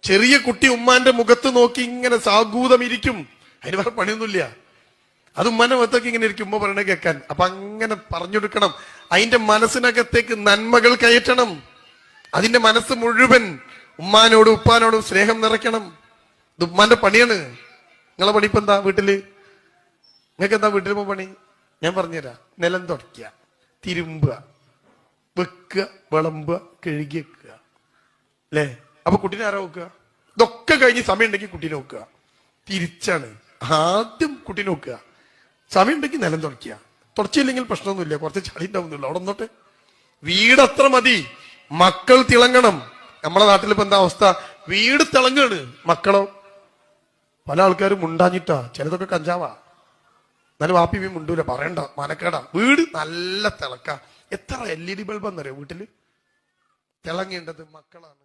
ചെറിയ കുട്ടി ഉമ്മാന്റെ മുഖത്ത് നോക്കി ഇങ്ങനെ സാഗൂതം ഇരിക്കും. അതിന് വേറെ പണിയൊന്നുമില്ല. അത് ഉമ്മാന്റെ മുഖത്തൊക്കെ ഇങ്ങനെ ഇരിക്കും, ഉമ്മ പറയണ കേൾക്കാൻ. അപ്പൊ അങ്ങനെ പറഞ്ഞെടുക്കണം. അതിന്റെ മനസ്സിനകത്തേക്ക് നന്മകൾ കയറ്റണം. അതിന്റെ മനസ്സ് മുഴുവൻ ഉമ്മാനോടും ഉപ്പാനോടും സ്നേഹം നിറയ്ക്കണം. ഇത് ഉമ്മാന്റെ പണിയാണ്. നിങ്ങളെ പണി ഇപ്പൊ എന്താ വീട്ടില്? നിങ്ങൾക്ക് എന്താ വീട്ടിൽ പണി? ഞാൻ പറഞ്ഞുതരാം. നിലം തുടയ്ക്കുക, തിരുമ്പുക, വെക്കുക, വിളമ്പുക, കഴുകി വെക്കുക, അല്ലേ? അപ്പൊ കുട്ടീനെ ആരാ നോക്കുക? ഇതൊക്കെ കഴിഞ്ഞ് സമയം ഉണ്ടെങ്കിൽ കുട്ടീനെ നോക്കുക. തിരിച്ചാണ്. ആദ്യം കുട്ടീനെ നോക്കുക. സമയം ഉണ്ടെങ്കിൽ നിലം തുടയ്ക്കുക. തുടച്ചില്ലെങ്കിൽ പ്രശ്നമൊന്നുമില്ല, കുറച്ച് ചളി ഉണ്ടാവുന്നുള്ളൂ, അവിടെ നിന്നോട്ടെ. വീടത്ര മതി. മക്കൾ തിളങ്ങണം. നമ്മളെ നാട്ടിലിപ്പോ എന്താ അവസ്ഥ? വീട് തിളങ്ങാണ്, മക്കളോ പല ആൾക്കാരും മുണ്ടാഞ്ഞിട്ടാ. ചിലതൊക്കെ കഞ്ചാവാ. എന്നാലും വാപ്പി മുണ്ടൂല, പറയണ്ട, മനക്കേടാ. വീട് നല്ല തിളക്ക. എത്ര LED ബൾബ് എന്നറിയോ വീട്ടില്? തിളങ്ങേണ്ടത് മക്കളാണ്.